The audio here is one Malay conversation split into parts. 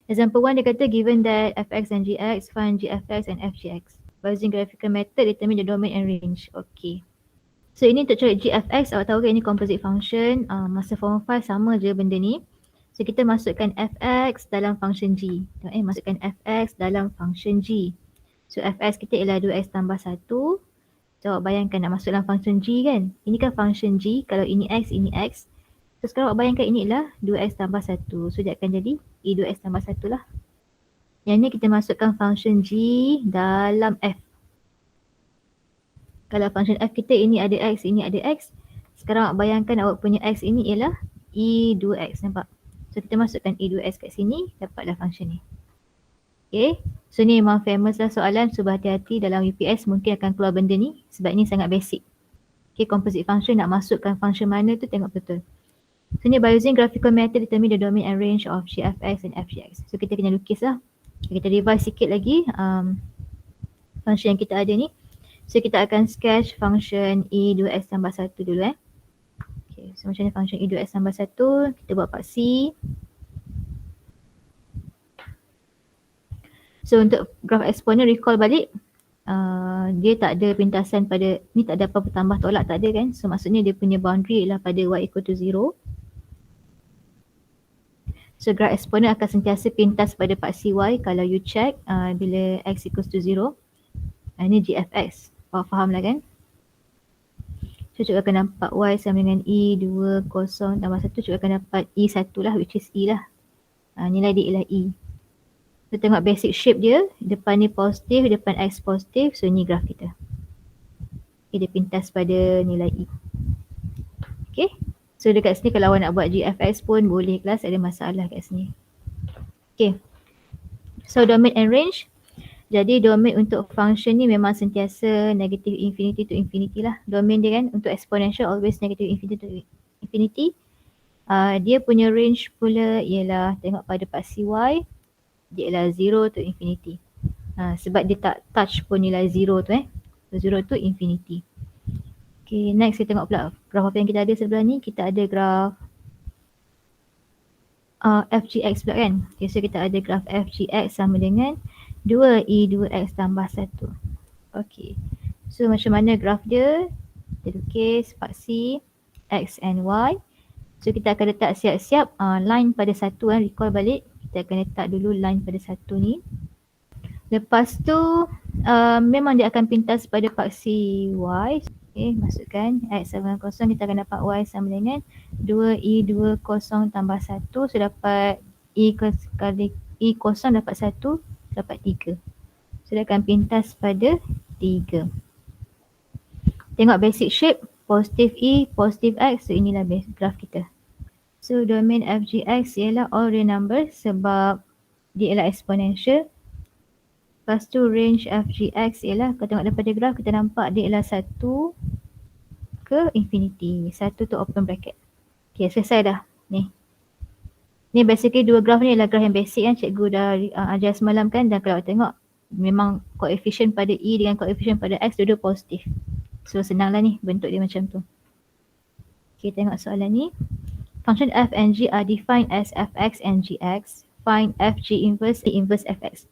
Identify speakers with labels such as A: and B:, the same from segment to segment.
A: Example 1 dia kata given that fx and gx, find gfx and fgx. By using graphical method, determine the domain and range. Okay. So ini untuk cari gfx, awak tahu kan ini composite function. Masa form 5 sama je benda ni. So kita masukkan fx dalam function g. Masukkan fx dalam function g. So fx kita ialah 2x tambah 1. So awak bayangkan nak masuk dalam function g kan. Ini kan function g, kalau ini x, ini x. So sekarang awak bayangkan ini ialah 2x tambah 1. So dia akan jadi e 2x tambah 1 lah. Yang ni kita masukkan function g dalam f. Kalau function f kita ini ada x, ini ada x. Sekarang awak bayangkan awak punya x ini ialah e 2x, nampak? So kita masukkan e 2x kat sini, dapatlah function ni. Okay, so ni memang famous lah soalan. So berhati-hati dalam UPS mungkin akan keluar benda ni sebab ni sangat basic. Okay, composite function nak masukkan function mana tu tengok betul. So ni by using graphical method determine the domain and range of gfx and fgx. So kita kena lukis lah. Kita revise sikit lagi function yang kita ada ni. So kita akan sketch function e 2x tambah 1 dulu Okay, so macam ni function e 2x tambah 1. Kita buat part C. So untuk graph exponent recall balik. Dia tak ada pintasan pada, ni tak ada apa-apa tambah tolak, tak ada kan. So maksudnya dia punya boundary ialah pada y equal to 0. So graph exponent akan sentiasa pintas pada part CY kalau you check bila x equals to 0. Ini gfx, faham lah kan. So cikgu akan nampak y sama dengan e20 tambah 1, cikgu akan dapat e1 lah, which is e lah. Nilai dia ialah e. So tengok basic shape dia, depan ni positif, depan x positif, so ni graf kita. Okay, dia pintas pada nilai e. Okay, so dekat sini kalau awak nak buat gfx pun boleh kelas, ada masalah kat sini. Okay, so domain and range. Jadi domain untuk function ni memang sentiasa negative infinity to infinity lah. Domain dia kan untuk exponential always negative infinity to infinity. Dia punya range pula ialah tengok pada part CY, dia ialah 0 to infinity. Sebab dia tak touch pun nilai 0 tu 0 to infinity. Okay, next kita tengok pula graf apa yang kita ada sebelah ni. Kita ada graf fgx pula kan. Okay, so kita ada graf fgx sama dengan 2e2x tambah 1. Okay, so macam mana graf dia? Kita lukis part C, x and y. So kita akan letak siap-siap line pada 1 recall balik. Kita akan letak dulu line pada 1 ni. Lepas tu memang dia akan pintas pada part CY. Okay, masukkan x sama dengan 0, kita akan dapat y sama dengan 2e20 tambah 1. So dapat e kali e0 dapat 1, dapat 3. So dia akan pintas pada 3. Tengok basic shape, positive e, positive x. So inilah graf kita. So domain fgx ialah all real number sebab dia ialah exponential. Lepas tu range fgx ialah, kalau tengok daripada graf kita nampak dia ialah 1 ke infinity. 1 tu open bracket. Okay, selesai dah. Ni basically dua graf ni ialah graf yang basic kan, cikgu dah ajar semalam kan. Dan kalau tengok memang koefisien pada e dengan koefisien pada x dua-dua positif. So senanglah ni bentuk dia macam tu. Okay, tengok soalan ni. Function f and g are defined as fx and gx. Find fg inverse fx.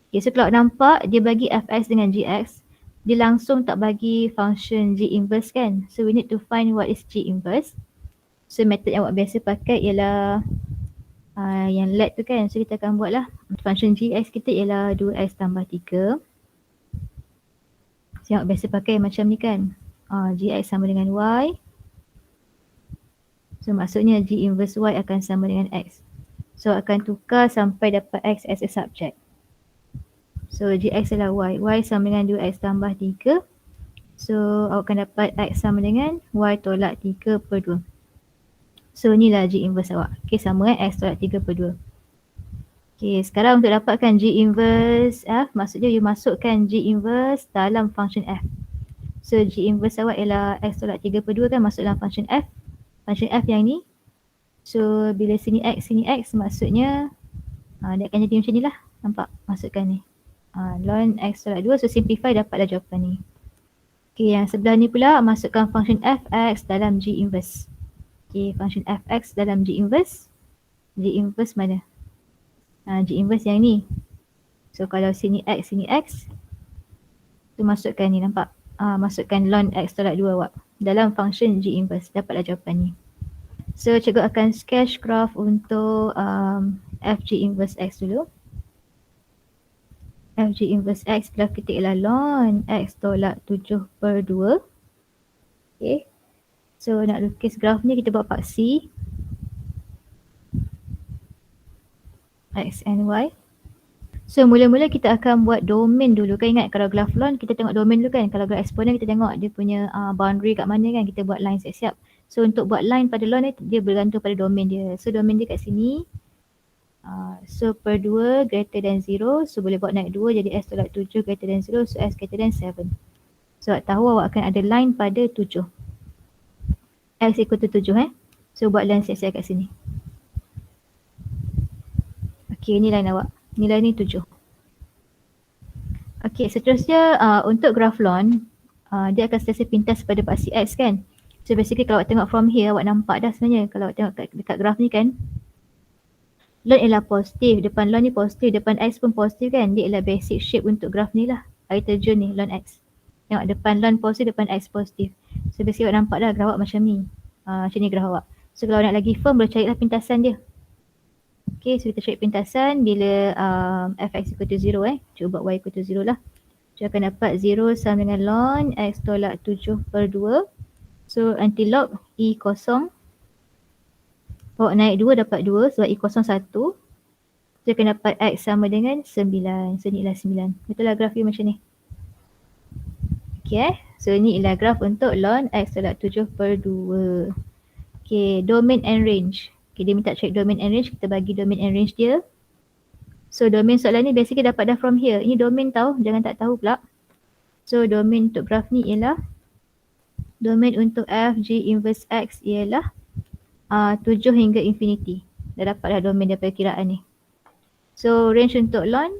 A: Okay, so kalau nampak dia bagi fx dengan gx, dia langsung tak bagi function g inverse kan. So we need to find what is g inverse. So method yang awak biasa pakai ialah yang let tu kan. So kita akan buat lah. Function gx kita ialah 2x tambah 3. So yang awak biasa pakai macam ni kan. Gx sama dengan y. So maksudnya g inverse y akan sama dengan x. So akan tukar sampai dapat x as a subject. So gx adalah y sama dengan 2x tambah 3. So awak akan dapat x sama dengan y tolak 3 per 2. So inilah g inverse awak. Okay, sama x tolak 3 per 2. Okay, sekarang untuk dapatkan g inverse f, maksudnya you masukkan g inverse dalam function f. So g inverse awak ialah x tolak 3 per 2 kan, masuk dalam function f. Function f yang ni. So bila sini x maksudnya dia akan jadi macam ni lah. Nampak? Masukkan ni. Ln x tolak 2, so simplify dapatlah jawapan ni. Okay, yang sebelah ni pula masukkan function fx dalam g inverse. Okay, function fx dalam g inverse. G inverse mana? G inverse yang ni. So kalau sini X, tu masukkan ni, nampak? Masukkan ln X tolak 2 awak dalam function G inverse, dapatlah jawapan ni. So cikgu akan sketch graph untuk FG inverse X dulu. FG inverse X graph kita ialah ln X tolak 7/2. Okay. So nak lukis graf ni kita buat paksi X and Y. So mula-mula kita akan buat domain dulu kan, ingat kalau graf ln kita tengok domain dulu kan. Kalau graf eksponen kita tengok dia punya boundary kat mana kan, kita buat line siap-siap. So untuk buat line pada ln ni dia bergantung pada domain dia. So domain dia kat sini. So per 2 greater than 0. So boleh buat naik 2 jadi S tolak 7 greater than 0. So S greater than 7. So awak tahu awak akan ada line pada 7. X equal to 7 So buat line siap-siap kat sini. Okay, ni line awak. Nilai ni 7. Okay, seterusnya untuk graf ln, dia akan sentiasa pintas pada paksi X kan. So basically kalau awak tengok from here, awak nampak dah sebenarnya. Kalau awak tengok dekat graf ni kan, ln ialah positif, depan ln ni positif, depan X pun positif kan. Dia ialah basic shape untuk graf ni lah. Air terjun ni, ln X. Tengok depan ln positif, depan X positif. So basically awak nampak dah graf awak macam ni. Macam ni graf awak. So kalau nak lagi firm, boleh carilah pintasan dia. Okay, so kita cari pintasan bila fx equal to 0 Cuba buat y equal to 0 lah. Kita akan dapat 0 sama dengan ln x tolak 7/2. So anti log e kosong. Bawa naik 2 dapat 2 sebab e kosong 1. Kita akan dapat x sama dengan 9. So ni ialah 9. Betul lah graf dia macam ni. Okay So ni ialah graf untuk ln x tolak 7/2. Okay, domain and range. Okay, dia minta check domain and range. Kita bagi domain and range dia. So domain soalan ni basically dapat dah from here. Ini domain tau, jangan tak tahu pula. So domain untuk graf ni ialah, domain untuk f g inverse x ialah 7 hingga infinity. Dah dapat dah domain daripada kiraan ni. So range untuk ln,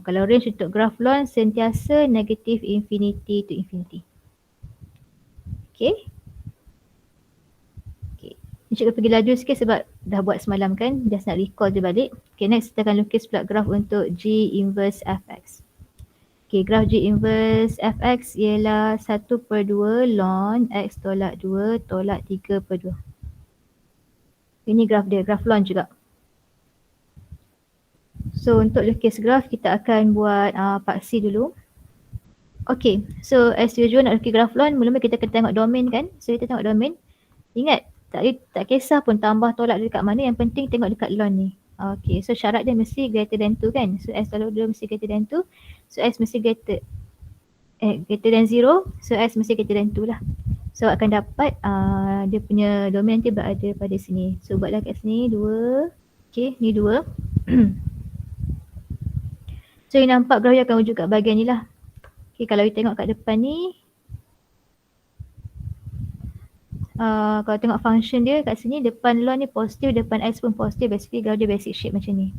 A: kalau range untuk graf ln sentiasa negative infinity to infinity. Okay. Cikgu pergi laju sikit sebab dah buat semalam kan. Just nak recall je balik. Okay, next kita akan lukis pula graf untuk G inverse fx. Okay, graf G inverse fx ialah 1/2 ln x tolak 2 tolak 3/2. Ini graf dia, graf ln juga. So untuk lukis graf kita akan buat paksi dulu. Okay, so as usual nak lukis graf ln, mula-mula kita akan tengok domain kan. So kita tengok domain. Ingat, tak kisah pun tambah tolak dekat mana, yang penting tengok dekat ln ni. Okay, so syarat dia mesti greater than 2 kan. So S tolak 2 mesti greater than 2. So S mesti greater than 0. So S mesti greater than 2 lah. So akan dapat dia punya domain nanti berada pada sini. So buatlah kat sini 2. Okay, ni 2. So yang nampak graf akan wujud kat bahagian ni lah. Okay, kalau kita tengok kat depan ni, kalau tengok function dia kat sini, depan ln ni positif, depan x pun positif. Basically graf dia basic shape macam ni.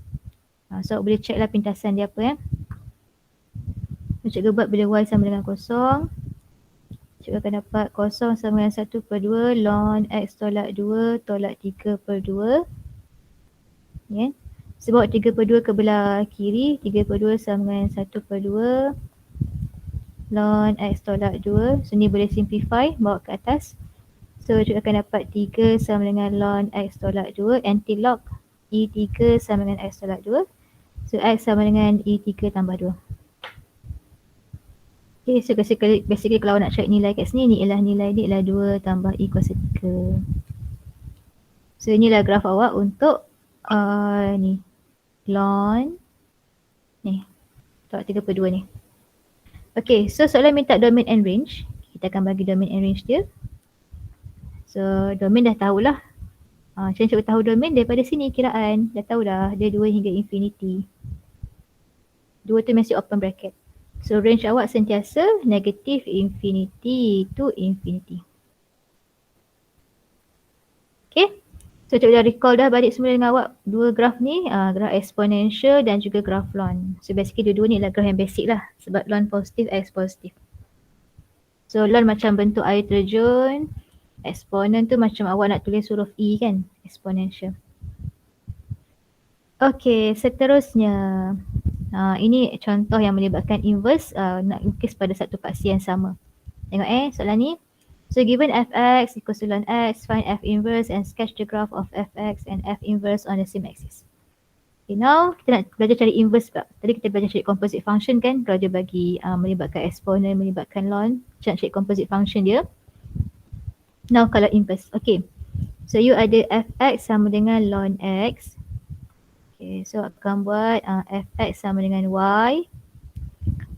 A: So boleh check lah pintasan dia apa Cikgu buat bila y sama dengan 0. Cikgu akan dapat 0 sama dengan 1/2 ln x tolak 2 tolak 3/2. Yeah. So bawa 3/2 ke belah kiri. 3/2 sama dengan 1/2 ln x tolak 2. So ni boleh simplify, bawa ke atas. So cikgu akan dapat 3 sama dengan ln x tolak 2. Anti-log E3 sama dengan x tolak 2. So x sama dengan E3 tambah 2. Okay, so basically kalau nak cari nilai kat sini, ni ialah nilai dia ialah 2 tambah E kuasa 3. So inilah graf awak untuk ni ln ni tolak 3/2 ni. Okay, so soalan minta domain and range. Kita akan bagi domain and range dia. So domain dah tahulah. Macam cikgu tahu domain daripada sini kiraan. Dah tahu dah dia 2 hingga infinity. 2 tu mesti open bracket. So range awak sentiasa negative infinity to infinity. Okay. So cikgu dah recall dah balik semula dengan awak dua graf ni. Graf exponential dan juga graf ln. So basically dua-dua ni adalah graf yang basic lah. Sebab ln positif, x positif. So ln macam bentuk air terjun. Eksponen tu macam awak nak tulis huruf E kan, exponential. Okey, seterusnya. Ini contoh yang melibatkan inverse nak lukis pada satu paksi yang sama. Tengok soalan ni. So given fx equals to ln x, find f inverse and sketch the graph of fx and f inverse on the same axis. Okay, now kita nak belajar cari inverse pula. Tadi kita belajar cari composite function kan. Kalau dia bagi melibatkan exponent, melibatkan ln, kita nak cari composite function dia. Now kalau inverse. Okay. So you ada fx sama dengan ln x. Okay, so akan buat fx sama dengan y.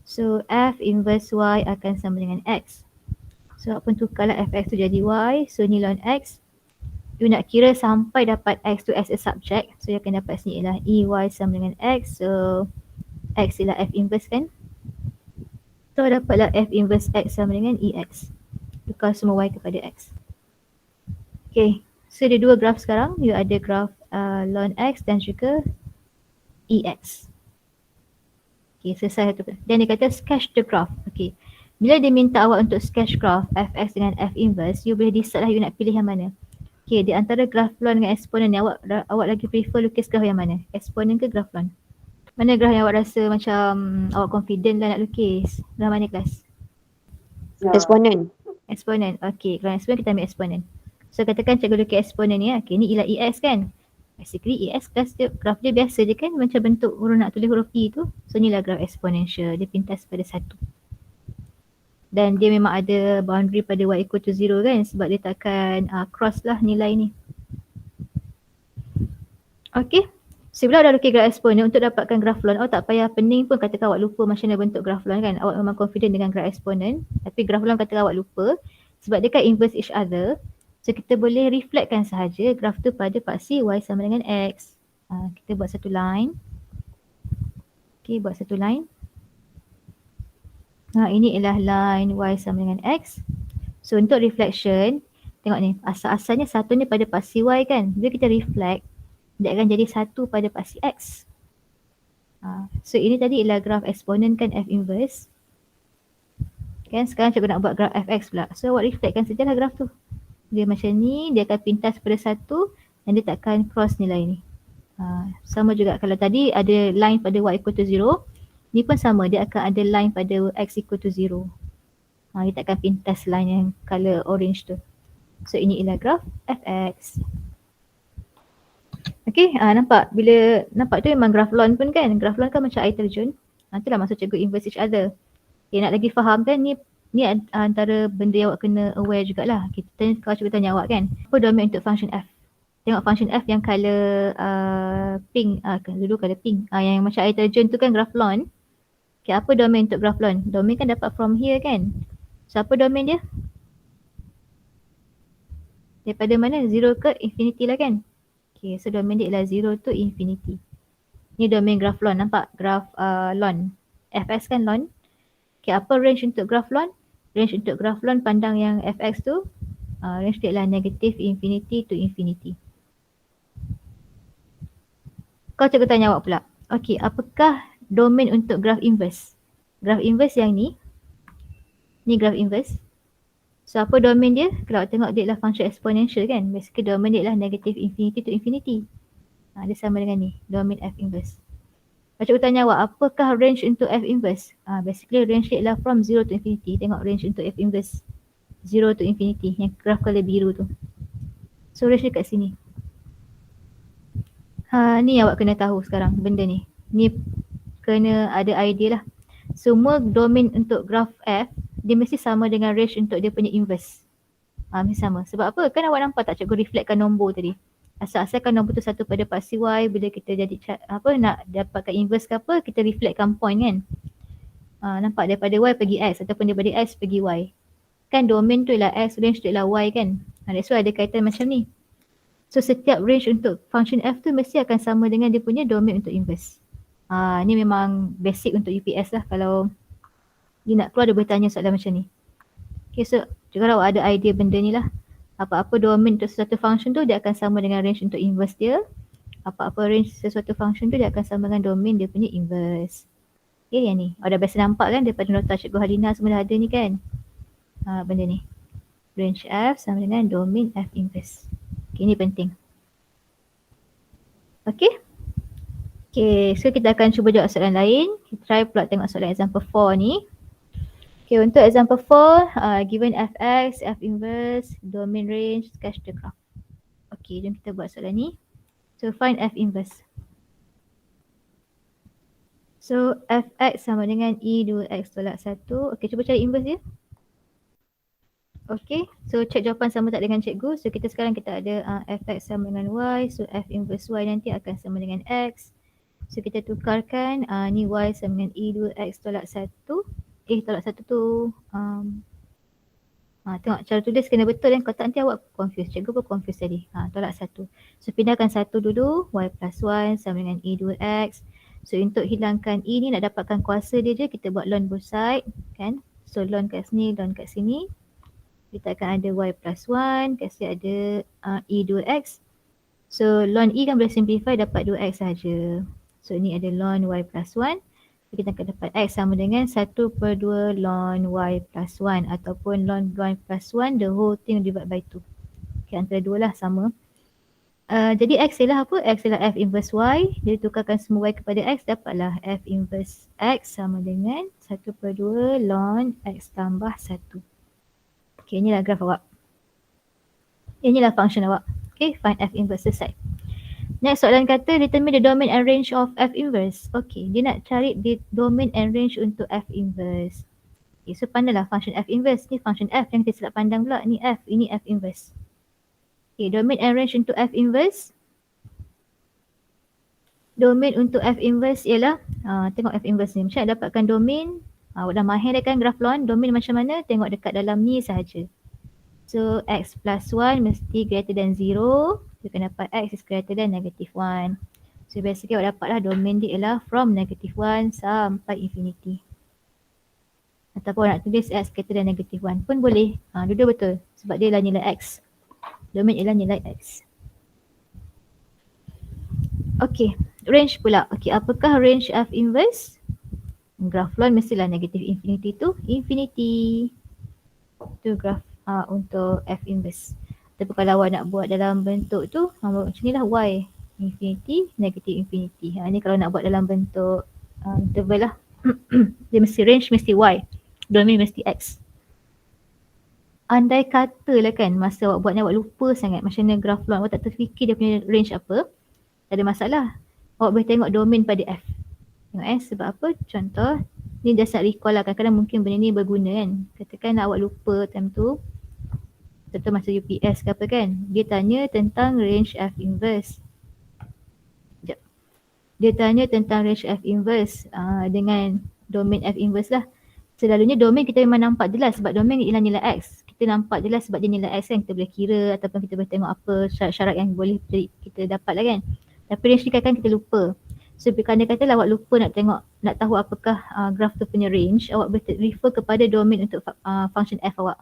A: So f inverse y akan sama dengan x. So apa tukarlah fx tu jadi y. So ni ln x. You nak kira sampai dapat x tu as a subject. So you akan dapat sini ialah ey sama dengan x. So x ialah f inverse kan. So dapatlah f inverse x sama dengan ex. Tukar semua y kepada x. Okay. So ada dua graf sekarang. You ada graf ln x dan juga ex. Okay, selesai satu. Dan dia kata sketch the graph. Okay. Bila dia minta awak untuk sketch graph fx dengan f inverse, you boleh decide lah you nak pilih yang mana. Okay, di antara graf ln dengan exponent ni awak lagi prefer lukis graf yang mana? Exponent ke graf ln? Mana graf yang awak rasa macam awak confident lah nak lukis? Graf mana kelas?
B: Exponent.
A: Exponent. Okay, kalau exponent kita ambil exponent. So katakan cikgu lukis exponent ni. Okay, ni ialah ex kan? Basically ex plus dia, graf dia biasa je kan, macam bentuk huruf nak tulis huruf E tu. So ni lah graf exponential, dia pintas pada 1. Dan dia memang ada boundary pada y equal to 0 kan, sebab dia takkan cross lah nilai ni. Okay, so bila dah lukis graf exponent, untuk dapatkan graf ln, awak tak payah pening pun katakan awak lupa macam mana bentuk graf ln kan. Awak memang confident dengan graf exponent, tapi graf ln katakan awak lupa sebab dia kan inverse each other. So kita boleh reflectkan sahaja graf tu pada paksi y sama dengan x. Kita buat satu line. Okay, buat satu line. Ini ialah line y sama dengan x. So untuk reflection, tengok ni, asal-asalnya satu ni pada paksi y kan. Bila kita reflect, dia akan jadi satu pada paksi x. So ini tadi ialah graf exponent kan, f inverse. Kan sekarang cikgu nak buat graf fx pula. So awak reflectkan sajalah graf tu. Dia macam ni, dia akan pintas pada 1 dan dia takkan cross nilai ni. Sama juga kalau tadi ada line pada y equal to 0, ni pun sama, dia akan ada line pada x equal to 0. Dia takkan pintas line yang color orange tu. So ini ialah graf fx. Okay, nampak? Bila nampak tu memang graf ln pun kan, graf ln kan macam air terjun. Itulah maksud cikgu inverse each other. Okay, nak lagi faham kan, ni antara benda yang awak kena aware jugalah. Kita kalau cuba tanya awak kan, apa domain untuk function f? Tengok function f yang color pink, dulu color pink. Yang macam air terjun tu kan graf ln. Okay, apa domain untuk graf ln? Domain kan dapat from here kan. So apa domain dia? Daripada mana? 0 ke infinity lah kan. Okay, so domain dia ialah 0 to infinity. Ni domain graf ln, nampak? Graf ln. fx kan ln. Okay, apa range untuk graf ln? Range untuk graf ln pandang yang fx tu, range dia ialah negative infinity to infinity. Kau cikgu tanya awak pula. Okay, apakah domain untuk graf inverse? Graf inverse yang ni graf inverse. So apa domain dia? Kalau awak tengok dia ialah function exponential kan. Basically domain dia ialah negative infinity to infinity. Dia sama dengan ni, domain f inverse. Kalau cikgu tanya awak, apakah range untuk f inverse? Basically range dia ialah from 0 to infinity. Tengok range untuk f inverse 0 to infinity, yang graf color biru tu. So range dia kat sini. Ni awak kena tahu sekarang benda ni. Ni kena ada idea lah. Semua domain untuk graf f, dia mesti sama dengan range untuk dia punya inverse. Mesti sama. Sebab apa? Kan awak nampak tak cikgu reflectkan nombor tadi. Asal-asalkan nombor tu satu pada paksi y, bila kita jadi nak dapatkan inverse ke apa, kita reflectkan point kan. Nampak daripada y pergi x ataupun daripada x pergi y. Kan domain tu ialah x, range tu ialah y kan. That's why ada kaitan macam ni. So setiap range untuk function f tu mesti akan sama dengan dia punya domain untuk inverse. Ni memang basic untuk UPS lah. Kalau dia nak keluar dia boleh tanya soalan macam ni. Okay, so kalau awak ada idea benda ni lah. Apa-apa domain untuk sesuatu function tu dia akan sama dengan range untuk inverse dia. Apa-apa range sesuatu function tu dia akan sama dengan domain dia punya inverse. Okay, yang ni. Dah biasa nampak kan daripada nota cikgu Halina semua dah ada ni kan. Benda ni. Range f sama dengan domain f inverse. Okay, ni penting. Okay. Okay, so kita akan cuba jawab soalan lain. Kita try pula tengok soalan example 4 ni. Okay, untuk example 4, given fx, f inverse, domain range, sketch the graph. Okay, jom kita buat soalan ni. So find f inverse. So fx sama dengan e 2x tolak 1. Okay, cuba cari inverse dia. Okay, so check jawapan sama tak dengan cikgu. So kita sekarang kita ada fx sama dengan y. So f inverse y nanti akan sama dengan x. So kita tukarkan ni y sama dengan e 2x tolak 1. Tolak 1 tu tengok cara tulis kena betul kan. Kalau tak nanti awak confuse. Cikgu pun confuse tadi. Tolak 1. So pindahkan 1 dulu. Y plus 1 sama dengan e 2x. So untuk hilangkan e ni nak dapatkan kuasa dia je. Kita buat ln both side kan. So ln kat sini, ln kat sini. Kita akan ada y plus 1. Kasi ada e 2x. So ln e kan boleh simplify dapat 2x saja. So ini ada ln y plus 1. Kita akan dapat x sama dengan 1/2 ln y plus 1 ataupun ln y plus 1 the whole thing divided by 2. Okay, antara dua lah sama. Jadi x ialah apa? X ialah f inverse y. Jadi tukarkan semua y kepada x, dapatlah f inverse x sama dengan 1/2 ln x tambah 1. Okay, inilah graf awak. Inilah function awak. Okay, find f inverse selesai. Next soalan kata determine the domain and range of f inverse. Okay, dia nak cari domain and range untuk f inverse. Okay, so pandanglah function f inverse. Ni function f yang kita silap pandang pula. Ni f, ini f inverse. Okay, domain and range untuk f inverse. Domain untuk f inverse ialah, tengok f inverse ni. Macam nak dapatkan domain, dah mahir dah kan graf lawn. Domain macam mana? Tengok dekat dalam ni sahaja. So x plus 1 mesti greater than 0. Kita akan dapat x is greater than negative 1. So basically awak dapatlah domain dia ialah from negative 1 sampai infinity. Ataupun nak tulis x greater than negative 1 pun boleh. Dua-dua betul sebab dia ialah nilai x. Domain ialah nilai x. Okay, range pula. Okay, apakah range f inverse? Graph lawn mestilah negative infinity to infinity. Itu graph untuk f inverse. Tapi kalau awak nak buat dalam bentuk tu, macam ni lah y infinity, negative infinity. Ni kalau nak buat dalam bentuk interval lah. Dia mesti range mesti y, domain mesti x. Andai kata lah kan masa awak buat ni awak lupa sangat macam mana graph lawn, awak tak terfikir dia punya range apa, tak ada masalah. Awak boleh tengok domain pada f. Tengok sebab apa? Contoh, ni just nak recall lah, kadang-kadang mungkin benda ni berguna kan. Katakan awak lupa time tu, contoh masa UPS ke apa kan, dia tanya tentang range f inverse. Sekejap. Dia tanya tentang range f inverse dengan domain f inverse lah. Selalunya domain kita memang nampak jelas sebab domain ialah nilai x. Kita nampak jelas sebab dia nilai x kan, kita boleh kira ataupun kita boleh tengok apa syarat-syarat yang boleh kita dapat lah kan. Tapi range ni kadang kita lupa. So kerana katalah awak lupa nak tahu apakah graph tu punya range, awak boleh refer kepada domain untuk function f awak.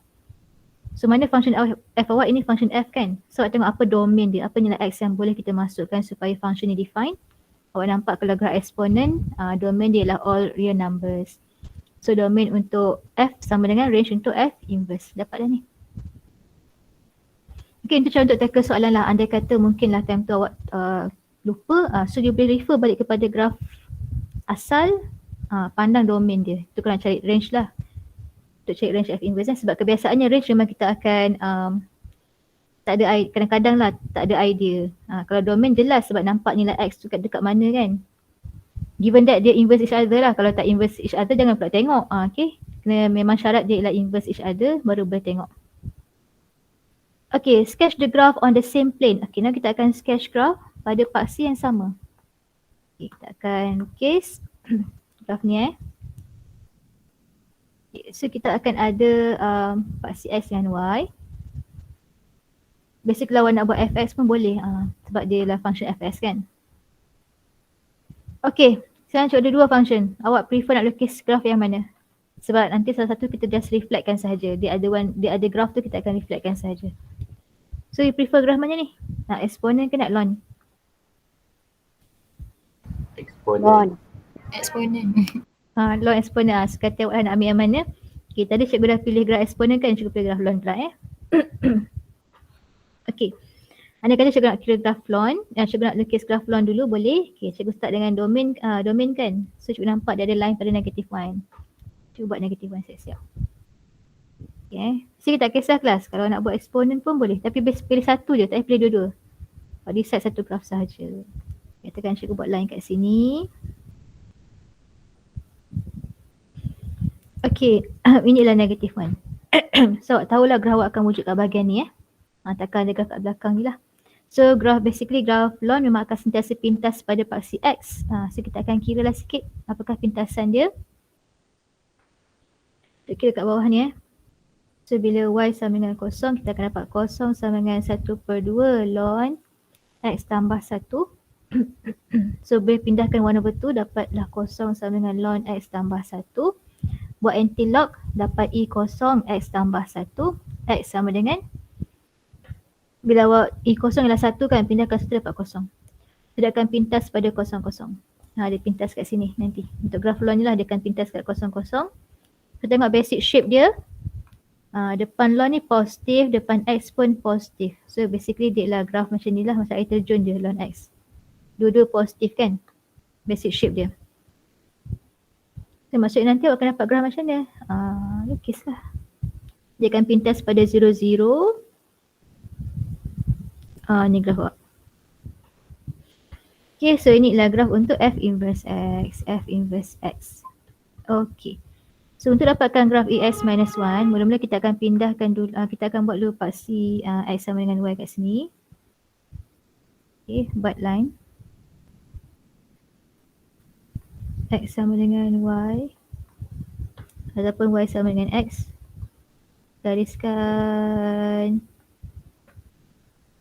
A: So mana function f awak, ini function f kan. So awak tengok apa domain dia, apa nilai x yang boleh kita masukkan supaya function ni define. Awak nampak kalau graph exponent, domain dia ialah all real numbers. So domain untuk f sama dengan range untuk f inverse. Dapat dah ni. Okay, itu cara untuk tackle soalan lah. Andai kata mungkinlah time tu awak lupa, so you boleh refer balik kepada graf asal, pandang domain dia. Itu kena cari range lah. Untuk cari range f inverse sebab kebiasaannya range memang kita akan tak ada, kadang-kadang lah tak ada idea. Kalau domain jelas sebab nampak nilai x tu dekat mana kan. Given that dia inverse each other lah. Kalau tak inverse each other jangan pula tengok. Okay, kena memang syarat dia ialah inverse each other baru boleh tengok. Okay, sketch the graph on the same plane. Okay, now kita akan sketch graph pada paksi yang sama. Okay, kita akan case graph ni Okay, so kita akan ada paksi x dengan y. Basically kalau awak nak buat fx pun boleh sebab dia lah function fx kan. Okay, sekarang ada dua function. Awak prefer nak lukis graph yang mana? Sebab nanti salah satu kita just reflectkan sahaja. Dia ada graph tu kita akan reflectkan sahaja. So you prefer graph mana ni? Nak exponent ke nak ln?
B: Exponent.
A: Ln exponent. Sekata awak nak ambil yang mana? Okay, tadi cikgu dah pilih graph exponent kan, cikgu pilih graph ln pula Okay. Andai kata cikgu nak kira graf loan, cikgu nak lukis graf loan dulu boleh. Okay, cikgu start dengan domain kan. So cikgu nampak dia ada line pada -1. Cikgu buat -1 siap-siap. Okay. So kita tak kisah kelas. Kalau nak buat eksponen pun boleh. Tapi pilih satu je, tak pilih dua-dua. Kalau decide satu graf sahaja. Katakan cikgu buat line kat sini. Okay, inilah -1. So tahulah graf awak akan wujud kat bahagian ni takkan ada graf kat belakang ni lah. So graf basically graf loan memang akan sentiasa pintas pada paksi X. So kita akan kira lah sikit apakah pintasan dia. Kita kira kat bawah ni So bila Y sama dengan 0, kita akan dapat 0 sama dengan 1/2 ln X tambah 1. So bila pindahkan 1/2 dapatlah 0 sama dengan ln X tambah 1. Buat anti-log dapat E0 X tambah 1. X sama dengan bila awak E0 ialah 1 kan, pindahkan 1 dapat 0. Dia akan pintas pada 0, 0. Dia pintas kat sini nanti. Untuk graf loan ni lah dia akan pintas kat 0, 0. Kita tengok basic shape dia. Depan loan ni positif, depan X pun positif. So basically dia lah graf macam ni lah masa air terjun je loan X. Dua-dua positif kan basic shape dia. So maksudnya nanti awak akan dapat graf macam ni. Lukis lah. Dia akan pintas pada 0, 0. Ni graf awak. Okay, so inilah graf untuk F inverse X, F inverse X. Okay. So untuk dapatkan graf EX minus 1, mula-mula kita akan pindahkan dulu, kita akan buat dulu paksi X sama dengan Y kat sini. Okay, buat line. X sama dengan Y. Ataupun Y sama dengan X. Gariskan.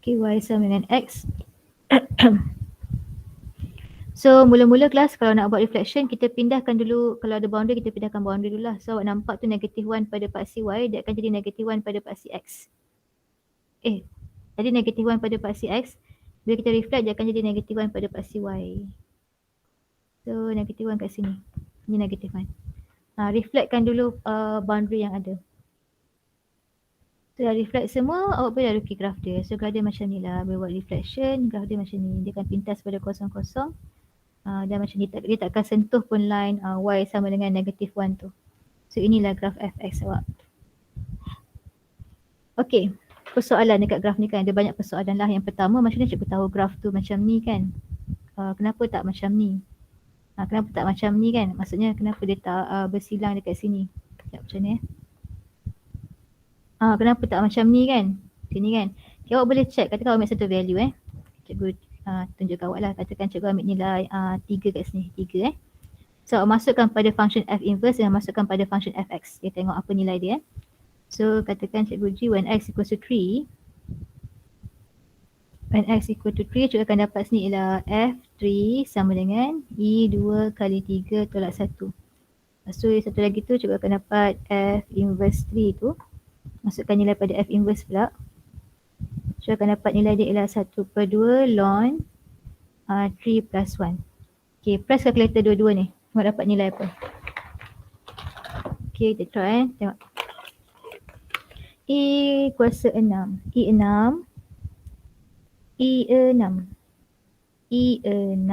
A: Okay, Y sama dengan X. So mula-mula kelas kalau nak buat reflection kita pindahkan dulu, kalau ada boundary kita pindahkan boundary dulu lah. So awak nampak tu -1 pada paksi Y, dia akan jadi -1 pada paksi X. Jadi -1 pada paksi X, bila kita reflect dia akan jadi -1 pada paksi Y. So -1 kat sini, ni -1. Reflectkan dulu boundary yang ada. So dah reflect semua, awak boleh lukis graf dia. So graf dia macam ni lah, bila buat reflection, graf dia macam ni. Dia akan pintas pada 0, 0. Dan macam ni, dia tak akan sentuh pun line Y sama dengan -1 tu. So inilah graf fx awak. Okay, persoalan dekat graf ni kan, ada banyak persoalan lah. Yang pertama, macam mana cikgu tahu graf tu macam ni kan? Kenapa tak macam ni? Kenapa tak macam ni kan? Maksudnya kenapa dia tak bersilang dekat sini? Sekejap macam ni kenapa tak macam ni kan? Sini kan? Okay, awak boleh check, katakan awak ambil satu value cikgu tunjuk awak lah, katakan cikgu ambil nilai 3 kat sini, 3 So awak masukkan pada function f inverse dan masukkan pada function fx. Kita tengok apa nilai dia So katakan cikgu G when x equals to 3. When x equal to 3, cikgu akan dapat sini ialah f3 sama dengan E2 kali 3 tolak 1. So satu lagi tu cikgu akan dapat f inverse 3 tu. Masukkan nilai pada f inverse pula. So akan dapat nilai dia ialah 1/2 ln 3 plus 1. Okay, press calculator dua-dua ni. Awak dapat nilai apa? Okay, kita try tengok. E kuasa 6. E6. E6. E6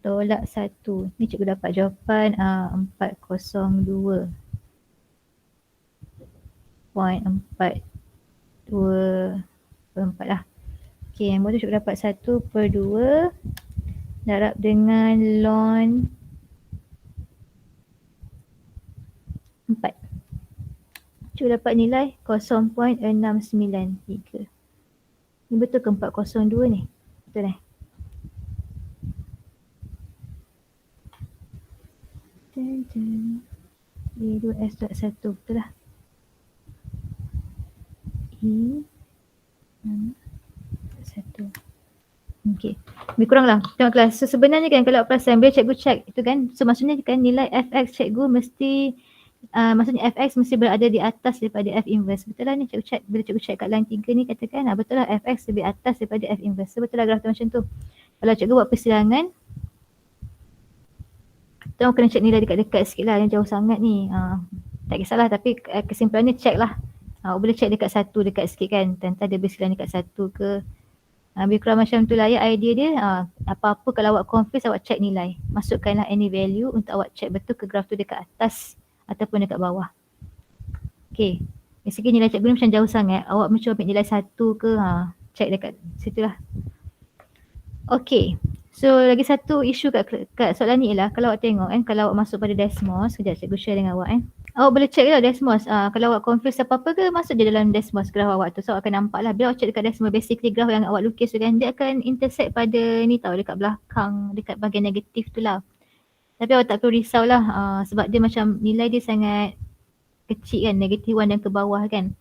A: tolak 1. Ni cikgu dapat jawapan 402.42 lah. Okay, yang tu cikgu dapat 1/2 darab dengan ln 4. Cikgu dapat nilai 0.693. Ni betul ke 402 ni? Betul E2S.1 betul lah. E1. Okay. Lebih kurang lah. Tengok kelas. So sebenarnya kan kalau perasan bila cikgu check itu kan. So maksudnya kan nilai fx cikgu mesti maksudnya fx mesti berada di atas daripada f inverse. Betul lah ni cikgu check. Bila cikgu check kat line 3 ni katakan betul lah fx lebih atas daripada f inverse. So betul lah graf tu macam tu. Kalau cikgu buat persilangan, kita kena check nilai dekat-dekat sikit lah. Yang jauh sangat ni. Tak kisahlah tapi kesimpulannya check lah. Awak boleh check dekat satu dekat sikit kan. Tentang dia bersilang dekat satu ke. Lebih kurang macam tu lah ya idea dia. Apa-apa kalau awak confuse awak check nilai. Masukkanlah any value untuk awak check betul ke graf tu dekat atas ataupun dekat bawah. Okay. Basically nilai cikgu ni macam jauh sangat. Awak macam ambil nilai satu ke check dekat situ lah. Okay. So lagi satu isu kat soalan ni ialah kalau awak tengok kalau awak masuk pada Desmos, sekejap cikgu share dengan awak awak boleh check lah Desmos. Kalau awak confuse apa-apa ke masuk je dalam Desmos graf awak tu. So awak akan nampak lah. Bila awak check dekat Desmos, basically graf yang awak lukis tu kan, dia akan intersect pada ni tau, dekat belakang, dekat bahagian negatif tu lah. Tapi awak tak perlu risau lah sebab dia macam nilai dia sangat kecil kan, negatif 1 dan ke bawah kan.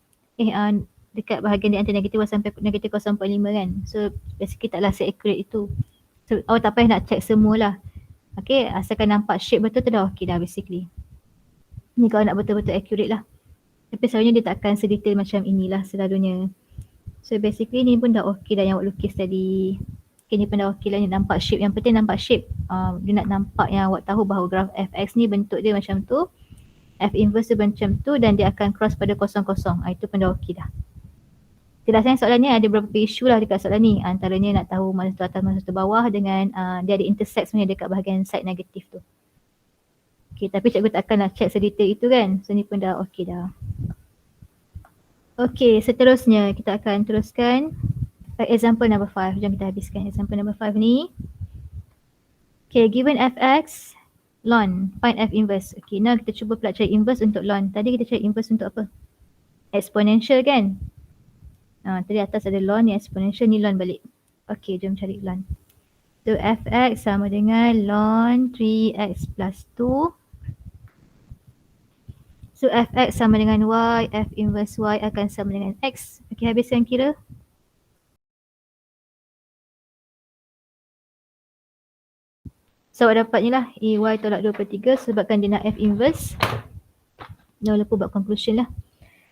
A: Dekat bahagian di antara negatif 1 sampai negatif 0.5 kan. So basically taklah se-accurate itu. So awak tak payah nak check semualah. Okay, asalkan nampak shape betul tu dah okay dah basically. Ni kalau nak betul-betul accurate lah. Tapi selalunya dia tak akan sedetail macam inilah selalunya. So basically ni pun dah okay dah yang awak lukis tadi. Okay, ni pun dah okay lah, ni nampak shape. Yang penting nampak shape. Dia nak nampak yang awak tahu bahawa graf fx ni bentuk dia macam tu. F inverse dia macam tu dan dia akan cross pada 0,0. Itu pun dah okay dah. Tidak sayang soalan ni ada beberapa isu lah dekat soalan ni. Antaranya nak tahu mana tu atas mana tu bawah dengan dia ada intersect sebenarnya dekat bahagian side negatif tu. Okay, tapi cikgu takkan nak check sedetail itu kan. So ni pun dah okay dah. Okay, seterusnya kita akan teruskan example number 5. Jom kita habiskan example number 5 ni. Okay, given fx, ln, find f inverse. Okay, now kita cuba pula cari inverse untuk ln. Tadi kita cari inverse untuk apa? Exponential kan? Tadi atas ada ln, ni exponential, ni ln balik. Okay, jom cari ln. So fx sama dengan ln 3x plus 2. So fx sama dengan y, f inverse y akan sama dengan x. Okay, habiskan kira. So awak dapat ni lah, EY tolak 2/3 sebabkan dia nak F inverse. Jangan lupa buat conclusion lah.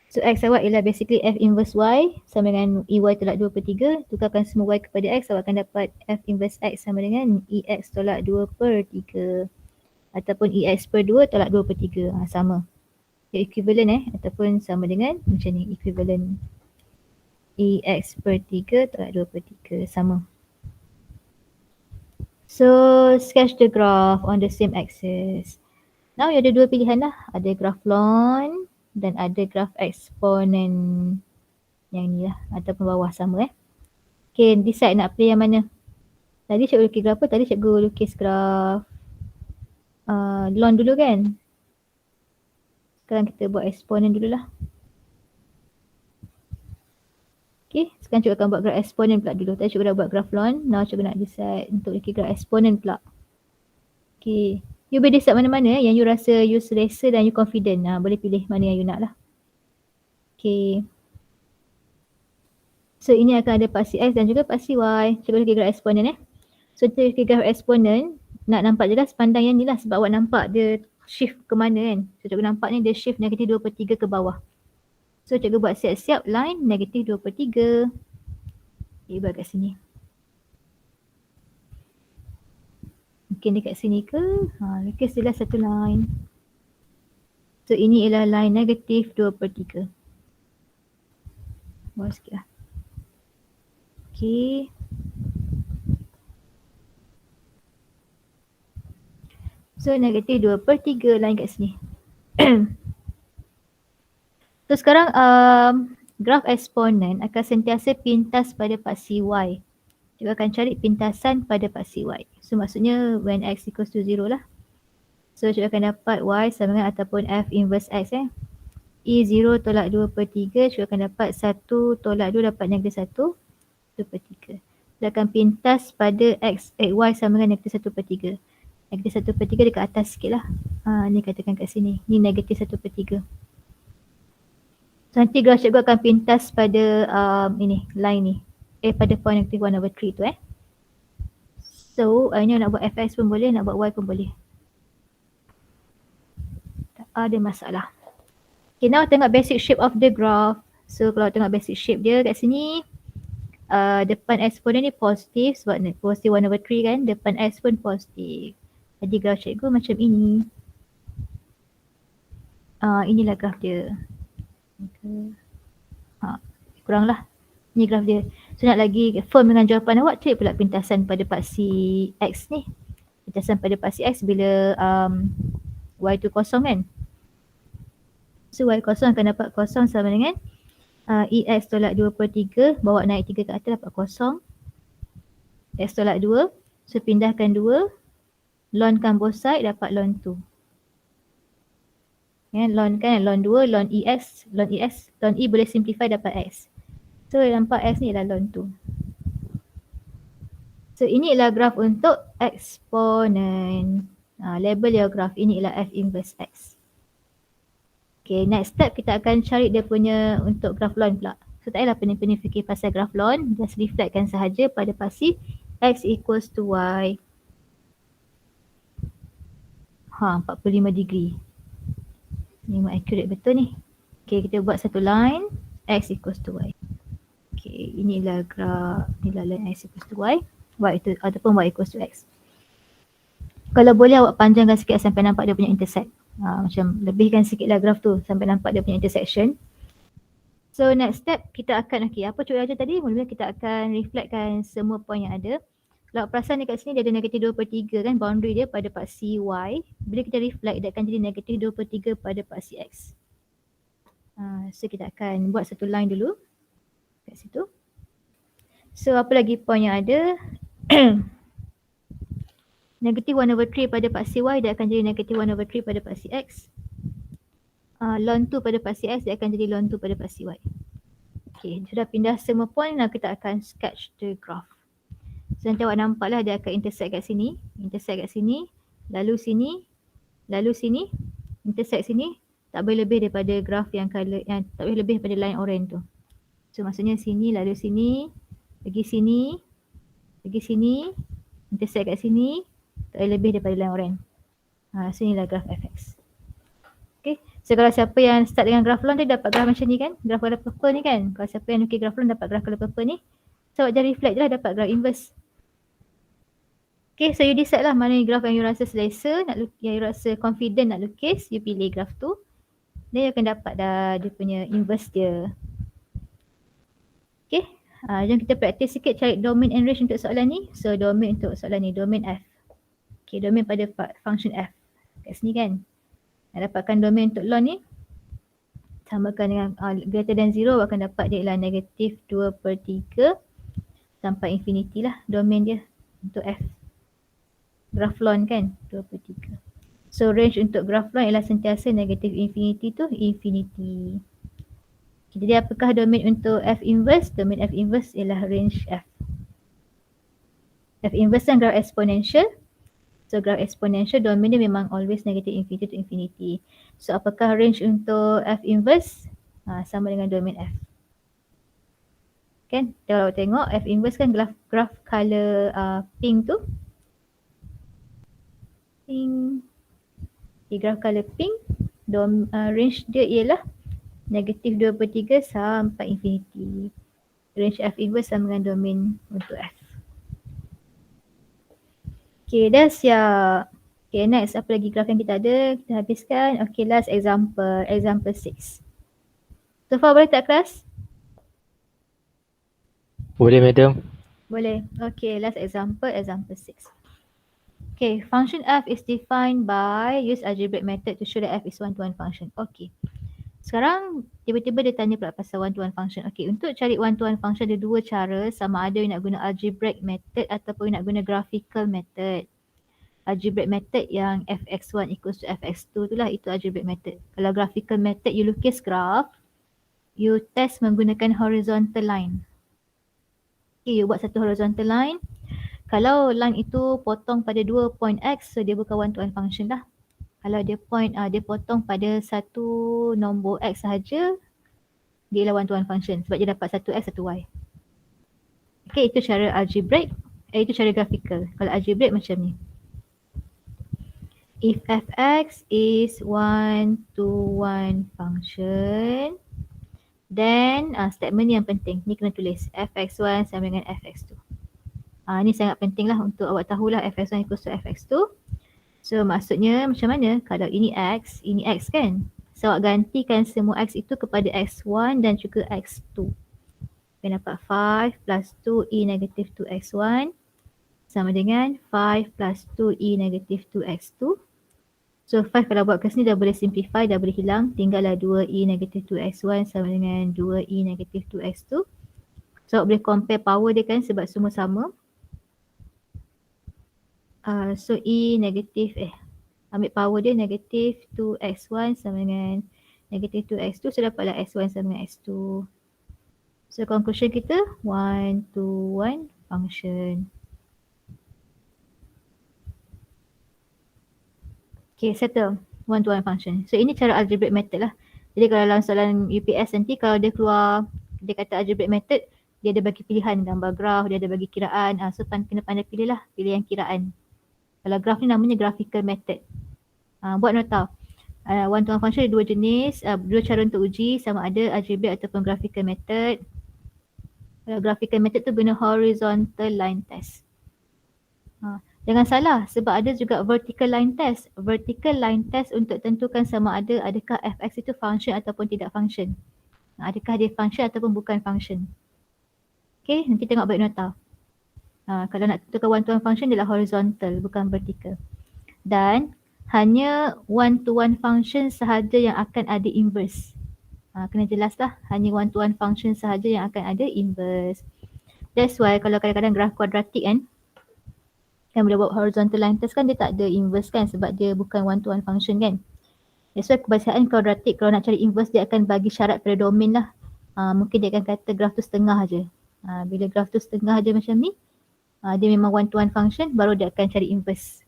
A: So X awak ialah basically F inverse Y sama dengan EY tolak 2/3. Tukarkan semua Y kepada X, awak akan dapat F inverse X sama dengan EX tolak 2/3. Ataupun EX per 2 tolak 2/3. Sama. Dia equivalent ataupun sama dengan macam ni, equivalent. EX per 3 tolak 2/3. Sama. So sketch the graph on the same axis. Now ada dua pilihan lah. Ada graf ln dan ada graf eksponen yang ni lah ataupun bawah sama Okay, decide nak pilih yang mana. Tadi cikgu lukis graf apa? Tadi cikgu lukis graf ln dulu kan. Sekarang kita buat eksponen dululah. Okay, sekarang cikgu akan buat graf eksponen pula dulu. Tadi cikgu dah buat graf ln. Now cikgu nak decide untuk lukis graf eksponen pula. Okay, you boleh decide mana-mana yang you rasa you selesa dan you confident. Boleh pilih mana yang you nak lah. Okay. So ini akan ada paksi X dan juga paksi Y. Cikgu lukis graf eksponen So cikgu lukis graf eksponen, nak nampak jelas pandang yang ni lah sebab awak nampak dia shift ke mana kan. So cikgu nampak ni dia shift negatif 2/3 ke bawah. So cikgu buat siap-siap line negatif 2/3. Okay, buat kat sini. Mungkin dekat sini ke? Lukis jelas satu line. So ini ialah line negatif 2/3. Bawah sikit lah. Okay. So negatif 2/3 line kat sini. So sekarang graf eksponen akan sentiasa pintas pada paksi Y. Kita akan cari pintasan pada paksi Y. So maksudnya when X equals to 0 lah. So kita akan dapat Y sama dengan ataupun F inverse X E0 tolak 2/3, kita akan dapat 1 tolak 2 dapat negatif 1, 2/3. Kita akan pintas pada X, Y sama dengan negatif 1/3. Negatif 1/3 dekat atas sikit lah. Ni katakan kat sini. Ni negatif 1/3. So nanti graf cikgu akan pintas pada ini, line ni. Pada point negative 1/3 tu So ini nak buat fx pun boleh, nak buat y pun boleh. Tak ada masalah. Okay, now tengok basic shape of the graph. So kalau tengok basic shape dia kat sini, depan eksponen ni positif sebab ni positif 1/3 kan. Depan x pun positif. Jadi graf cikgu macam ini. Inilah graf dia. Okay. kurang lah. Ni graf dia. So nak lagi firm dengan jawapan awak, cari pula pintasan pada paksi X ni. Pintasan pada paksi X bila Y tu kosong kan. So Y kosong akan dapat kosong sama dengan EX tolak 2/3, bawa naik 3 ke atas dapat kosong. X tolak 2, so pindahkan 2, lonkan both side dapat ln 2. Ya, ln kan, ln 2, ln EX, ln E boleh simplify dapat X. So nampak X ni ialah ln 2. So ini ialah graf untuk eksponen. Label your graf, ini ialah F inverse X. Okay, next step kita akan cari dia punya untuk graf ln pula. So tak payahlah pening-pening fikir pasal graf ln, just reflectkan sahaja pada paksi X equals to Y. 45 degree. Ni memang accurate betul ni. Okay, kita buat satu line X equals to Y. Okay, inilah graf, inilah line X equals to Y. Y itu ataupun Y equals to X. Kalau boleh awak panjangkan sikit sampai nampak dia punya intersect. Macam lebihkan sikitlah graf tu sampai nampak dia punya intersection. So next step kita akan, apa Cik Raja tadi? Mula-mula kita akan reflectkan semua point yang ada. Kalau perasan dekat sini dia ada negatif 2/3 kan, boundary dia pada paksi Y. Bila kita reflect dia akan jadi negatif 2/3 pada paksi X. So kita akan buat satu line dulu kat situ. So apa lagi point yang ada? Negatif 1/3 pada paksi Y dia akan jadi negatif 1/3 pada paksi X. Ln 2 pada paksi X dia akan jadi ln 2 pada paksi Y. Okay, sudah pindah semua point, now kita akan sketch the graph. So nanti awak nampak lah dia akan intersect kat sini, lalu sini, intersect sini. Tak boleh lebih daripada graf yang color, yang tak boleh lebih daripada line orange tu. So maksudnya sini, lalu sini, pergi sini, intersect kat sini, tak boleh lebih daripada line orange. So inilah graf fx. Okay, so kalau siapa yang start dengan graf ln dia dapat graf macam ni kan, graf color purple ni kan. Kalau siapa yang nukir graf ln dapat graf color purple ni, so awak jadi reflect je lah dapat graf inverse. Okay, so you decide lah mana graf yang you rasa selesa, yang you rasa confident nak lukis, you pilih graf tu. Then you akan dapat dah dia punya inverse dia. Okay, jom kita praktis sikit cari domain and range untuk soalan ni. So domain untuk soalan ni, domain F. Okay, domain pada function F. Kat sini kan. Nak dapatkan domain untuk ln ni, samakan dengan greater than 0, akan dapat dia ialah negatif 2/3 sampai infinity lah domain dia untuk F. Graf ln kan, 2/3. So range untuk graf ln ialah sentiasa negatif infinity to infinity. Jadi apakah domain untuk F inverse? Domain F inverse ialah range F. F inverse kan graf exponential. So graf exponential domain dia memang always negative infinity to infinity. So apakah range untuk F inverse? Sama dengan domain F. Kan? Kalau tengok F inverse kan graf color pink tu. Pink. Okay, graf color pink. Range dia ialah negatif 2/3 sampai infinity. Range F inverse sama dengan domain untuk F. Okay, dah siap. Okay, next apa lagi graf yang kita ada? Kita habiskan. Okay, last example. Example 6. So far boleh tak kelas?
B: Boleh, madam.
A: Boleh. Okay, last example. Example 6. Okay, function f is defined by use algebraic method to show that f is one-to-one function. Okay. Sekarang tiba-tiba dia tanya pula pasal one-to-one function. Okay, untuk cari one-to-one function ada dua cara, sama ada you nak guna algebraic method ataupun you nak guna graphical method. Algebraic method yang fx1 equals to fx2 tu lah, itu algebraic method. Kalau graphical method you lukis graph, you test menggunakan horizontal line. Okay, you buat satu horizontal line. Kalau line itu potong pada 2 point x, so dia bukan one-to-one function lah. Kalau dia dia potong pada satu nombor x sahaja, dia ialah one-to-one function sebab dia dapat satu x, satu y. Okay, itu cara algebraic, itu cara graphical. Kalau algebraic macam ni. If fx is one-to-one function, then statement ni yang penting. Ni kena tulis fx1 sama dengan fx2. Ni sangat penting lah untuk awak tahulah fx1 equals to fx2. So maksudnya macam mana? Kalau ini x kan? So awak gantikan semua x itu kepada x1 dan juga x2. Akan dapat 5 plus 2e negative 2x1 sama dengan 5 plus 2e negative 2x2. So 5 kalau buat ke sini dah boleh simplify, dah boleh hilang. Tinggallah 2e negative 2x1 sama dengan 2e negative 2x2. So boleh compare power dia kan sebab semua sama. So e negatif ambil power dia negatif 2x1 sama dengan negatif 2x2. So dapatlah x1 sama dengan x2. So conclusion kita 1 to 1 function. Okay, settle 1 to 1 function. So ini cara algebraic method lah. Jadi kalau dalam soalan UPS nanti kalau dia keluar, dia kata algebraic method, dia ada bagi pilihan gambar graf, dia ada bagi kiraan. So kena pandai pilih lah, pilih yang kiraan. Kalau graf ni namanya graphical method. Buat nota. One to one function ada dua jenis, dua cara untuk uji, sama ada algebraic ataupun graphical method. Kalau graphical method tu guna horizontal line test. Jangan salah sebab ada juga vertical line test. Vertical line test untuk tentukan sama ada adakah fx itu function ataupun tidak function. Adakah dia function ataupun bukan function. Okay, nanti tengok baik nota. Kalau nak tentukan one to one function dia horizontal bukan vertical. Dan hanya one to one function sahaja yang akan ada inverse. Kena jelas lah, hanya one to one function sahaja yang akan ada inverse. That's why kalau kadang-kadang graf kuadratik kan boleh buat horizontal line test kan dia tak ada inverse kan sebab dia bukan one to one function kan. That's why kebiasaan kuadratik kalau nak cari inverse dia akan bagi syarat pada domain lah. Mungkin dia akan kata graf tu setengah je. Bila graf tu setengah je macam ni, dia memang one to one function baru dia akan cari inverse.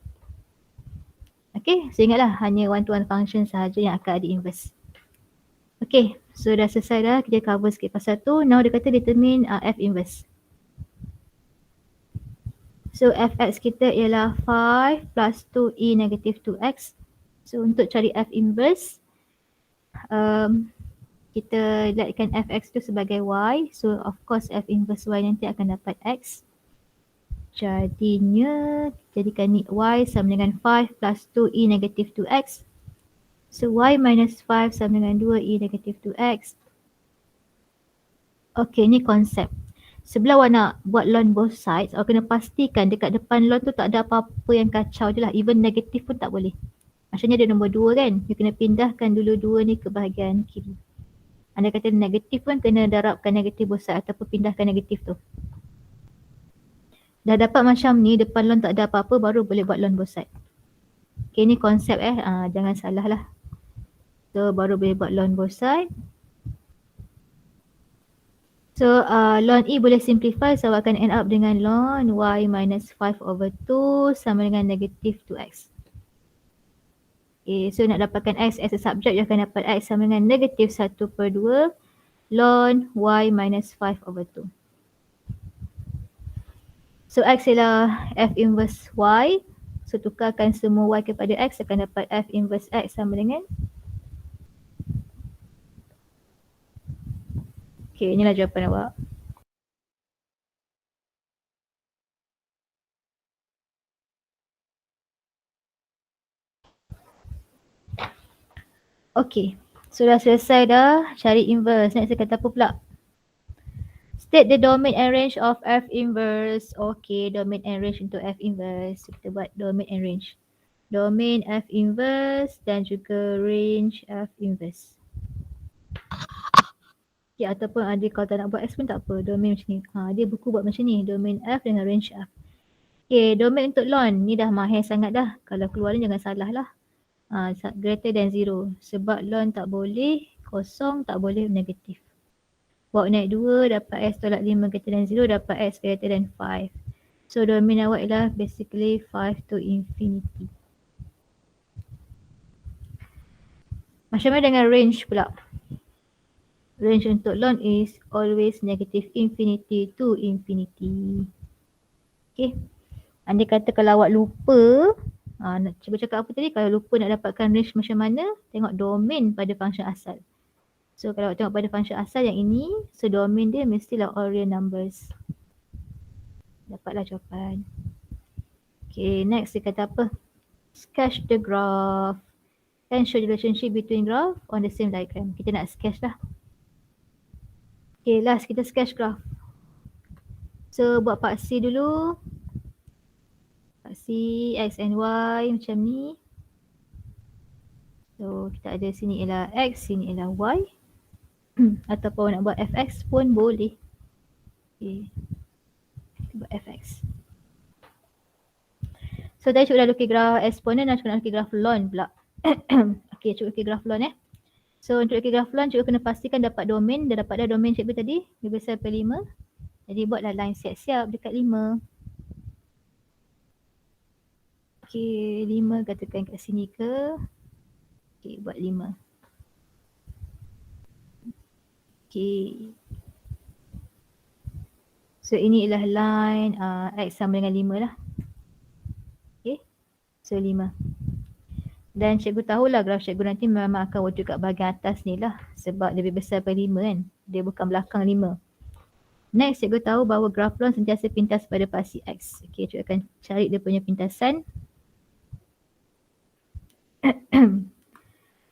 A: Okay, so ingatlah hanya one to one function sahaja yang akan ada inverse. Okay, so dah selesai dah, kita cover sikit pasal tu. Now dia kata determine f inverse. So fx kita ialah 5 plus 2e negative 2x. So untuk cari f inverse, kita lihatkan fx tu sebagai y. So of course f inverse y nanti akan dapat x. Jadinya, jadikan ni y sama dengan 5 plus 2e negative 2x. So y minus 5 sama dengan 2e negative 2x. Okay, ni konsep. Sebelah awak nak buat ln both sides, awak kena pastikan dekat depan ln tu tak ada apa-apa yang kacau je lah. Even negatif pun tak boleh. Maksudnya dia nombor 2 kan. You kena pindahkan dulu 2 ni ke bahagian kiri. Anda kata negatif pun kena darabkan negatif both side ataupun pindahkan negatif tu. Dah dapat macam ni, depan ln tak ada apa-apa baru boleh buat ln both side. Okay, ni konsep jangan salah lah. So baru boleh buat ln both side. So ln E boleh simplify, so akan end up dengan ln y minus 5 over 2 sama dengan negatif 2x. Okay, so nak dapatkan x as a subject, you akan dapat x sama dengan negatif 1 per 2 ln y minus 5 over 2. So x ialah f inverse y. So tukarkan semua y kepada x, akan dapat f inverse x sama dengan. Okay, inilah jawapan awak. Okay, sudah selesai dah cari inverse. Next kata apa pula? State the domain and range of f inverse. Okay, domain and range untuk f inverse. Kita buat domain and range. Domain f inverse dan juga range f inverse. Okay, ataupun ada kalau tak nak buat X pun tak apa. Domain macam ni. Dia buku buat macam ni. Domain f dengan range f. Okay, domain untuk ln. Ni dah mahir sangat dah. Kalau keluar ni jangan salah lah. Greater than 0. Sebab ln tak boleh kosong, tak boleh negatif. Bawa naik 2, dapat x tolak 5 greater than 0, dapat x greater than 5. So domain awak ialah basically 5 to infinity. Macam mana dengan range pula? Range untuk ln is always negative infinity to infinity. Okay. Andai kata kalau awak lupa, nak cuba cakap apa tadi? Kalau lupa nak dapatkan range macam mana, tengok domain pada function asal. So kalau awak tengok pada function asal yang ini, so domain dia mestilah all real numbers. Dapatlah jawapan. Okay, next dia kata apa? Sketch the graph. And show the relationship between graph on the same diagram. Kita nak sketch lah. Okay, last kita sketch graph. So buat paksi dulu. Paksi X and Y macam ni. So kita ada sini ialah X, sini ialah Y. Ataupun nak buat fx pun boleh. Okay. Kita buat fx. So tadi cikgu dah lukis graf eksponen dan cikgu nak lukis graf ln pula. Okay, cikgu lukis graf ln . So untuk lukis graf ln, cikgu kena pastikan dapat domain. Dah dapat dah domain cikgu tadi, lebih besar daripada 5. Jadi buatlah line siap-siap dekat 5. Okay, 5 katakan kat sini ke. Okay, buat 5. Okay. So ini ialah line X sama dengan 5 lah. Okay. So 5. Dan cikgu tahulah graf cikgu nanti memang akan wujud kat bahagian atas ni lah. Sebab lebih besar daripada 5 kan. Dia bukan belakang 5. Next, cikgu tahu bahawa graf ln sentiasa pintas pada paksi X. Okay, cikgu akan cari dia punya pintasan.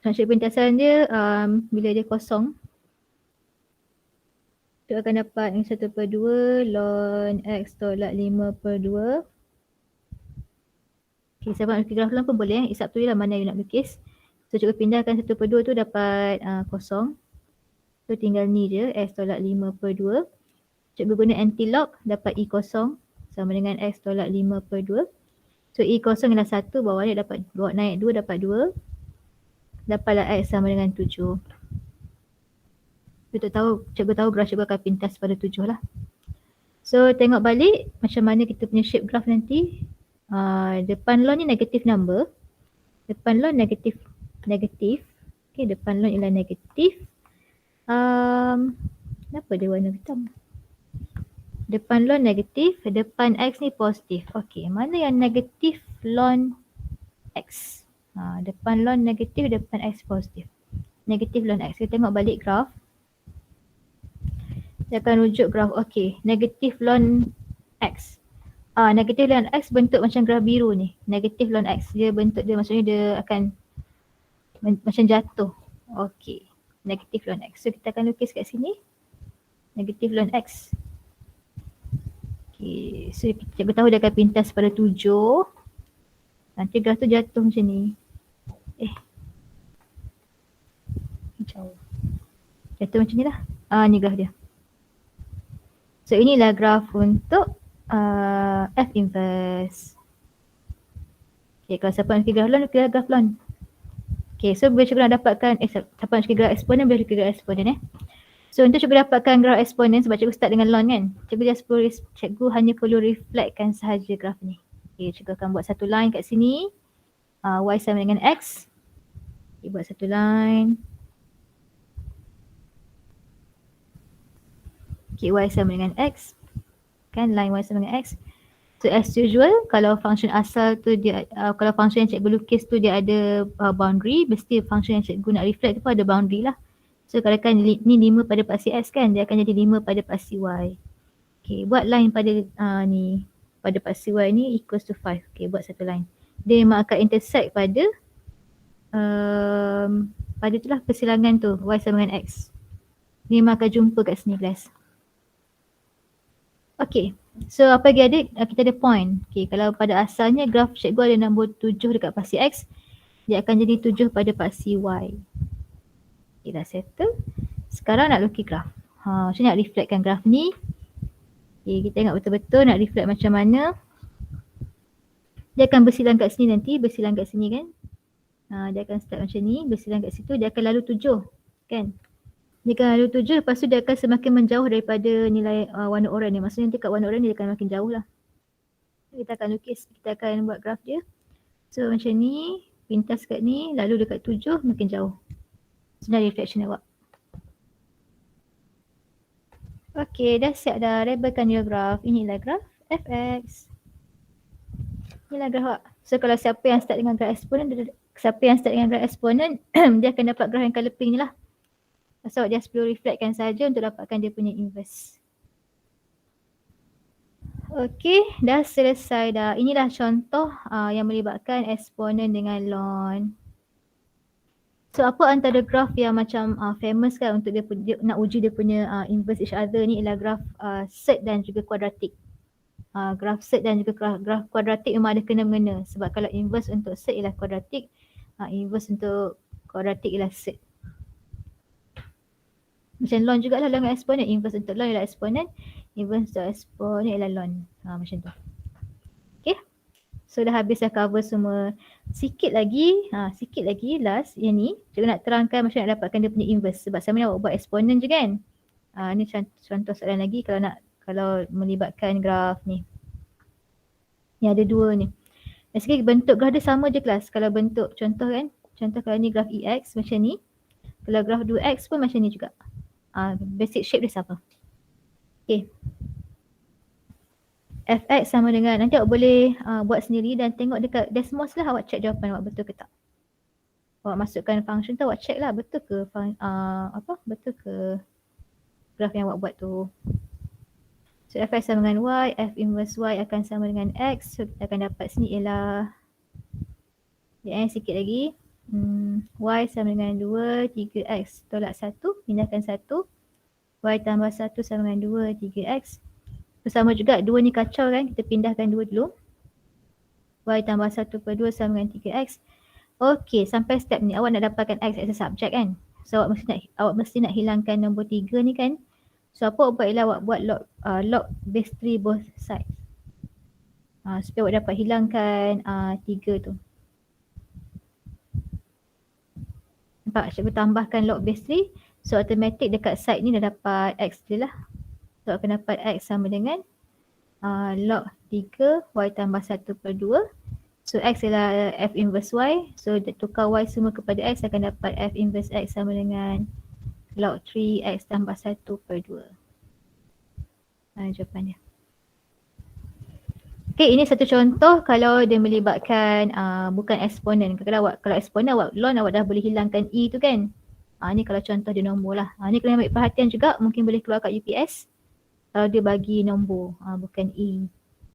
A: Cikgu pintasan dia bila dia kosong. Cikgu akan dapat yang 1/2 ln X tolak 5/2. Okay, siapa nak lukis graf ln pun boleh. It's up to you lah mana you nak lukis. So cikgu pindahkan 1/2 tu dapat kosong. So tinggal ni je, X tolak 5/2. Cikgu guna anti-log, dapat E kosong sama dengan X tolak 5/2. So E kosong ialah 1, bawah ni dapat bawa naik 2 dapat 2. Dapatlah X sama dengan 7. Cikgu tahu graf cikgu akan pintas pada 7 lah. So tengok balik macam mana kita punya shape graph nanti. Depan ln ni negative number. Depan ln negatif. Okay, depan ln ialah negatif. Kenapa dia warna hitam? Depan ln negatif, depan X ni positif. Okay, mana yang negatif ln X? Depan ln negatif, depan X positif. Negatif ln X. Kita tengok balik graf. Dia akan rujuk graf, okay, negatif ln X. Negatif ln X bentuk macam graf biru ni. Negatif ln X. Dia bentuk dia maksudnya dia akan macam jatuh. Okay, negatif ln X. So kita akan lukis kat sini. Negatif ln X. Okay, so cikgu tahu dia akan pintas pada 7. Nanti graf tu jatuh macam ni. Jauh. Jatuh macam ni lah. Ni graf dia. So inilah graf untuk F inverse. Okay, kalau siapa nak lukis graf ln, lukis graf ln. Okay, so bila cikgu nak dapatkan, siapa nak lukis graf eksponen, boleh lukis graf eksponen . So untuk cikgu dapatkan graf eksponen, sebab cikgu start dengan ln kan, cikgu hanya perlu reflectkan sahaja graf ni. Okay, cikgu akan buat satu line kat sini. Y sama dengan X. Okay, buat satu line. Okay, Y sama dengan X. Kan, line Y sama dengan X. So as usual, kalau function asal tu dia, kalau function yang cikgu lukis tu dia ada boundary, mesti function yang cikgu nak reflect tu pun ada boundary lah. So kalau kan ni 5 pada paksi X kan, dia akan jadi 5 pada paksi Y. Okay, buat line pada ni, pada paksi Y ni equals to 5. Okay, buat satu line. Dia memang akan intersect pada pada tu lah persilangan tu, Y sama dengan X. Dia memang akan jumpa kat sini guys. Okay, so apa lagi adik? Kita ada point. Okay, kalau pada asalnya graf cikgu ada nombor 7 dekat paksi X, dia akan jadi 7 pada paksi Y. Okay, dah settle. Sekarang nak lukis graf. Macam nak reflectkan graf ni. Okay, kita tengok betul-betul nak reflect macam mana. Dia akan bersilang kat sini nanti, bersilang kat sini kan. Dia akan start macam ni, bersilang kat situ, dia akan lalu 7 kan. Dia akan lalu 7, lepas tu dia akan semakin menjauh daripada nilai warna oranye ni. Maksudnya nanti kat warna oranye dia akan makin jauh lah. Kita akan lukis, kita akan buat graf dia. So macam ni, pintas kat ni, lalu dekat 7 makin jauh. Sebenarnya reflection awak. Okay, dah siap dah. Labelkan your graph. Inilah graf fx. Inilah graf awak. So kalau siapa yang start dengan graf eksponen, dia akan dapat graf yang colour pink ni lah. So awak just perlu reflectkan saja untuk dapatkan dia punya inverse. Okay, dah selesai dah. Inilah contoh yang melibatkan eksponen dengan ln. So apa antara graf yang macam famous kan untuk dia nak uji dia punya inverse each other ni ialah graf surd dan juga kuadratik. Graf surd dan juga graf kuadratik memang ada kena-mengena sebab kalau inverse untuk surd ialah kuadratik, inverse untuk kuadratik ialah surd. Macam ln jugalah, ln dengan eksponen, inverse untuk ln ialah eksponen, inverse untuk eksponen ialah ln. Macam tu. Okay. So dah habis dah cover semua. Sikit lagi last yang ni cikgu nak terangkan macam nak dapatkan dia punya inverse sebab saya nak buat eksponen je kan. Ni contoh soalan lagi kalau melibatkan graf ni. Ni ada dua ni. Basically bentuk graf dia sama je kelas. Kalau bentuk contoh kan, contoh kalau ni graf EX macam ni. Kalau graf 2X pun macam ni juga. Basic shape dia sama. Okay. Fx sama dengan, nanti awak boleh buat sendiri dan tengok dekat Desmos lah awak check jawapan awak betul ke tak. Awak masukkan function tu, awak check lah betul ke betul ke graf yang awak buat tu. So Fx sama dengan Y, F inverse Y akan sama dengan X. So kita akan dapat sini ialah sikit lagi. Y sama dengan 2, 3X tolak 1, pindahkan 1. Y tambah 1 sama dengan 2, 3X. Sama juga 2 ni kacau kan, kita pindahkan 2 dulu. Y tambah 1 per 2 sama dengan 3X. Okey, sampai step ni awak nak dapatkan X as a subject kan. So awak mesti nak hilangkan nombor 3 ni kan. So apa awak buat ialah awak buat log base 3 both sides. Supaya awak dapat hilangkan 3 tu. Nampak cikgu tambahkan log base 3. So automatic dekat side ni dah dapat X je lah. So akan dapat X sama dengan log 3 Y tambah 1 per 2. So X ialah F inverse Y. So tukar Y semua kepada X akan dapat F inverse X sama dengan log 3 X tambah 1 per 2. Jawapannya. Okay, ini satu contoh kalau dia melibatkan bukan eksponen. Kalau eksponen ln awak dah boleh hilangkan E tu kan. Ni kalau contoh dia nombor lah. Ni kena ambil perhatian juga, mungkin boleh keluar kat UPS. Kalau dia bagi nombor, bukan E.